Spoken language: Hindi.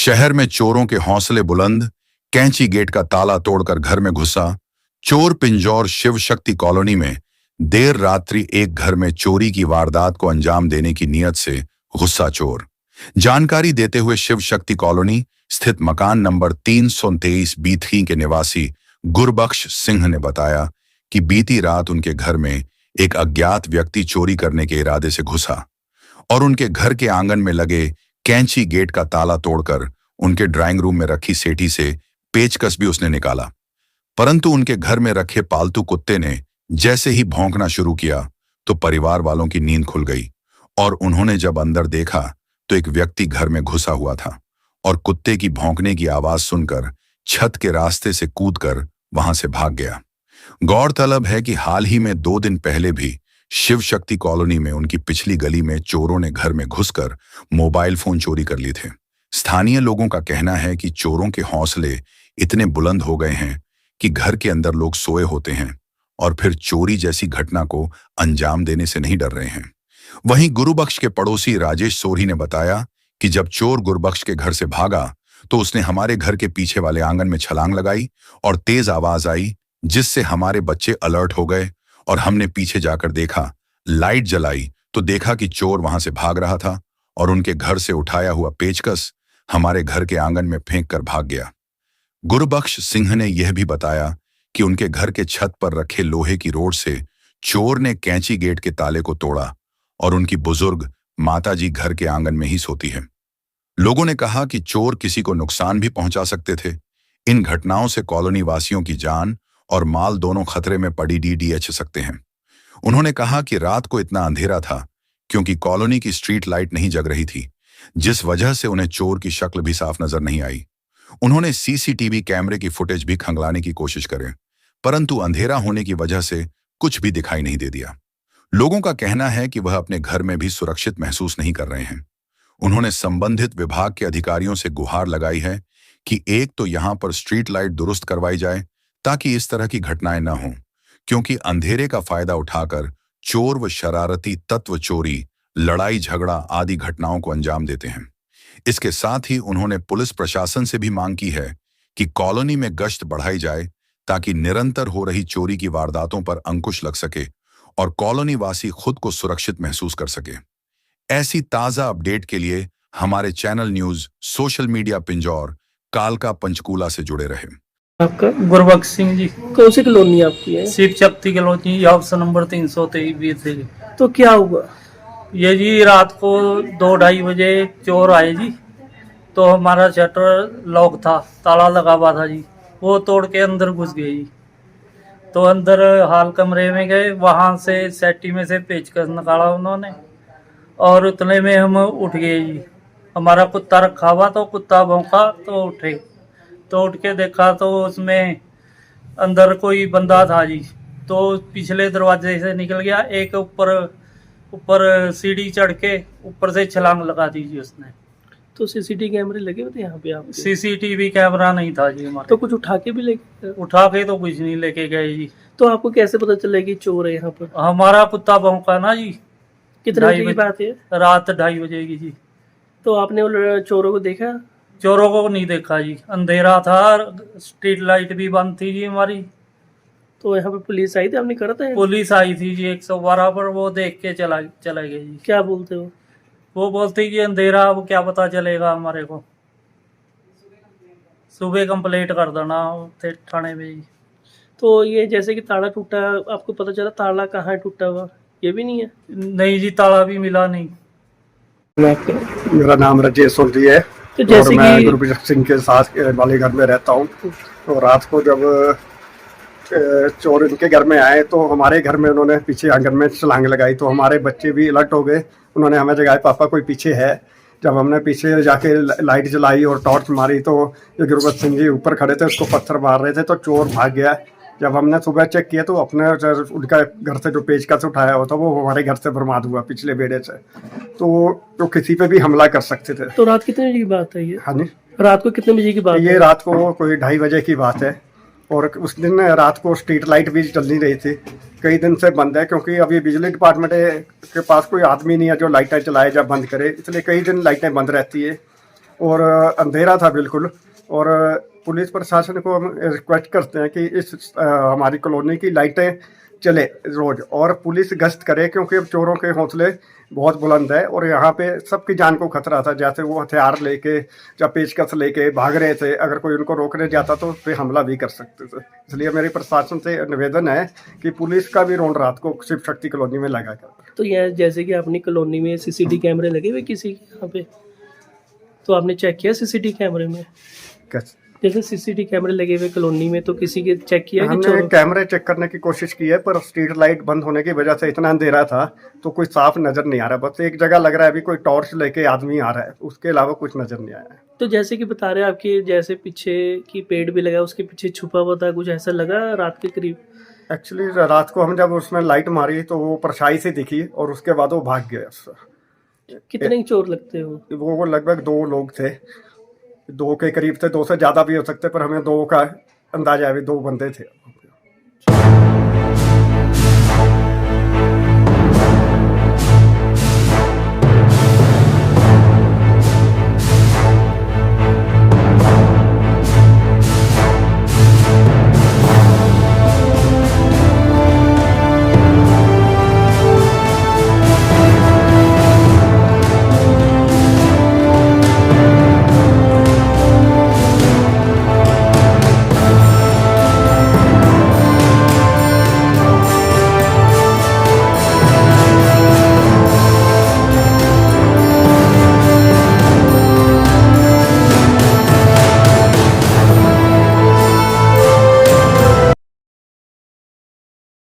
शहर में चोरों के हौसले बुलंद, कैंची गेट का ताला तोड़कर घर में घुसा। चोर पिंजौर शिव शक्ति कॉलोनी में देर रात्रि एक घर में चोरी की वारदात को अंजाम देने की नीयत से गुस्सा चोर। जानकारी देते हुए शिव शक्ति कॉलोनी स्थित मकान नंबर 323 बीथी के निवासी गुरबख्श सिंह ने बताया कि बीती रात उनके घर में एक अज्ञात व्यक्ति चोरी करने के इरादे से घुसा और उनके घर के आंगन में लगे कैंची गेट का ताला तोड़कर उनके ड्राइंग रूम में रखी सेठी से पेचकस भी उसने निकाला। परंतु उनके घर में रखे पालतू कुत्ते ने जैसे ही भौंकना शुरू किया तो परिवार वालों की नींद खुल गई और उन्होंने जब अंदर देखा तो एक व्यक्ति घर में घुसा हुआ था और कुत्ते की भौंकने की आवाज सुनकर छत के रास्ते से कूदकर वहां से भाग गया। गौरतलब है कि हाल ही में 2 दिन पहले भी शिव शक्ति कॉलोनी में उनकी पिछली गली में चोरों ने घर में घुसकर मोबाइल फोन चोरी कर लिए थे। स्थानीय लोगों का कहना है कि चोरों के हौसले इतने बुलंद हो गए हैं कि घर के अंदर लोग सोए होते हैं और फिर चोरी जैसी घटना को अंजाम देने से नहीं डर रहे हैं। वहीं गुरुबख्श के पड़ोसी राजेश सोरी ने बताया कि जब चोर गुरबख्श के घर से भागा तो उसने हमारे घर के पीछे वाले आंगन में छलांग लगाई और तेज आवाज आई, जिससे हमारे बच्चे अलर्ट हो गए और हमने पीछे जाकर देखा। लाइट जलाई तो देखा कि चोर वहां से भाग रहा था और उनके घर से उठाया हुआ पेचकस हमारे घर के आंगन में फेंक कर भाग गया। गुरबख्श सिंह ने यह भी बताया कि उनके घर के छत पर रखे लोहे की रोड से चोर ने कैंची गेट के ताले को तोड़ा और उनकी बुजुर्ग माताजी घर के आंगन में ही सोती है। लोगों ने कहा कि चोर किसी को नुकसान भी पहुंचा सकते थे। इन घटनाओं से कॉलोनी वासियों की जान और माल दोनों खतरे में पड़ी डीडीएच सकते हैं। उन्होंने कहा कि रात को इतना अंधेरा था क्योंकि कॉलोनी की स्ट्रीट लाइट नहीं जग रही थी, जिस वजह से उन्हें चोर की शक्ल भी साफ नजर नहीं आई। उन्होंने सीसीटीवी कैमरे की फुटेज भी खंगलाने की कोशिश करें, परंतु अंधेरा होने की वजह से कुछ भी दिखाई नहीं दे दिया। लोगों का कहना है कि वह अपने घर में भी सुरक्षित महसूस नहीं कर रहे हैं। उन्होंने संबंधित विभाग के अधिकारियों से गुहार लगाई है कि एक तो यहां पर स्ट्रीट लाइट दुरुस्त करवाई जाए ताकि इस तरह की घटनाएं न हों, क्योंकि अंधेरे का फायदा उठाकर चोर व शरारती तत्व चोरी, लड़ाई झगड़ा आदि घटनाओं को अंजाम देते हैं। इसके साथ ही उन्होंने पुलिस प्रशासन से भी मांग की है कि कॉलोनी में गश्त बढ़ाई जाए ताकि निरंतर हो रही चोरी की वारदातों पर अंकुश लग सके और कॉलोनी वासी खुद को सुरक्षित महसूस कर सके। ऐसी ताजा अपडेट के लिए हमारे channel news social media Pinjore कालका पंचकूला से जुड़े रहे। आपका? गुरबख्श सिंह जी। कौन सी कॉलोनी आपकी है? Shiv Shakti colony, house number 323 थे। तो क्या हुआ? ये जी रात को 2-2:30 बजे चोर आए जी। तो हमारा शटर लॉक था, ताला लगा हुआ था जी, वो तोड़ के अंदर घुस गए जी। तो अंदर हाल कमरे में गए, वहां से सेटी में से पेचकस निकाला उन्होंने और उतने में हम उठ गए जी। हमारा कुत्ता रखा हुआ तो कुत्ता भौंका तो उठे, तो उठ के देखा तो उसमें अंदर कोई बंदा था जी। तो पिछले दरवाजे से निकल गया, एक ऊपर सीढ़ी चढ़ के ऊपर से छलांग लगा दी जी उसने। तो सीसीटीवी कैमरे लगे हुए थे यहाँ पे आपके? सीसीटीवी कैमरा नहीं था जी हमारे। तो कुछ उठा के भी लेके? उठा के तो कुछ नहीं लेके गए जी। तो आपको कैसे पता चला कि चोर है यहाँ पर? हमारा कुत्ता भौंका ना जी। कितने बजे की बात है? रात 2:30 बजे की जी। तो आपने वो चोरों को देखा? चोरों को नहीं देखा जी, अंधेरा था, स्ट्रीट लाइट भी बंद थी जी हमारी। तो यहाँ पे पुलिस आई थी? आपने करा था? पुलिस आई थी जी 112 पर, वो देख के चले गए जी। क्या बोलते हो? वो बोलते कि अंधेरा, अब क्या पता चलेगा हमारे को, सुबह कंप्लेंट कर देना थाने में जी। तो ये जैसे कि ताला टूटा, आपको पता चला ताला कहाँ टूटा हुआ? ये भी नहीं है? नहीं जी, ताला भी मिला नहीं। मेरा नाम राजेश सोरी है। तो जैसे और मैं कि गुरबख्श सिंह के साथ वाले घर में रहता हूँ। तो रात को जब चोर इनके घर में आए तो हमारे घर में उन्होंने पीछे आंगन में छलांग लगाई, तो हमारे बच्चे भी अलर्ट हो गए। उन्होंने हमें जगाया, पापा कोई पीछे है। जब हमने पीछे जाके लाइट जलाई और टॉर्च मारी तो जो गुरबख्श सिंह जी ऊपर खड़े थे उसको पत्थर मार रहे थे, तो चोर भाग गया। जब हमने सुबह चेक किया तो अपने उनका घर से जो पेचकस उठाया हुआ था वो हमारे घर से बर्बाद हुआ, पिछले बेड़े से। तो किसी पे भी हमला कर सकते थे। तो रात कितने बजे की बात है ये? हाँ जी, रात को कितने बजे की बात है? ये रात को कोई 2:30 बजे की बात है। और उस दिन रात को स्ट्रीट लाइट भी चल नहीं रही थी, कई दिन से बंद है, क्योंकि अभी बिजली डिपार्टमेंट के पास कोई आदमी नहीं है जो लाइटें चलाए या बंद करे, इसलिए कई दिन लाइटें बंद रहती है। और अंधेरा था बिल्कुल। और पुलिस प्रशासन को हम रिक्वेस्ट करते हैं कि इस हमारी कॉलोनी की लाइटें चले रोज और पुलिस गश्त करे, क्योंकि अब चोरों के हौसले बहुत बुलंद है और यहाँ पे सबकी जान को खतरा था। जैसे वो हथियार लेके या पेचकस लेके भाग रहे थे, अगर कोई उनको रोकने जाता तो उस पर हमला भी कर सकते थे। इसलिए मेरी प्रशासन से निवेदन है कि पुलिस का भी रोंड रात को शिव शक्ति कॉलोनी में लगा कर। तो यह जैसे कि अपनी कॉलोनी में सीसीटीवी कैमरे लगे हुए किसी के यहाँ पे, तो आपने चेक किया सीसीटीवी कैमरे में? कैसे? जैसे सीसीटीवी कैमरे लगे हुए कॉलोनी में, तो किसी के चेक किया कि हमने चोरों? कैमरे चेक करने की कोशिश की है, पर स्ट्रीट लाइट बंद होने की वजह से इतना अंधेरा था तो कोई साफ नजर नहीं आ रहा। बस एक जगह लग रहा है अभी कोई टॉर्च लेके आदमी आ रहा है, उसके अलावा कुछ नजर नहीं आया है। तो जैसे कि बता रहे हैं आपके जैसे पीछे की पेड़ भी लगा, उसके पीछे छुपा हुआ था, कुछ ऐसा लगा रात के करीब? एक्चुअली रात को हम जब उसमें लाइट मारी तो वो परछाई से दिखी और उसके बाद वो भाग गया। कितने चोर लगते हो? वो लगभग 2 लोग थे, 2 के करीब थे, 2 से ज़्यादा भी हो सकते, पर हमें 2 का अंदाजा है, 2 बंदे थे।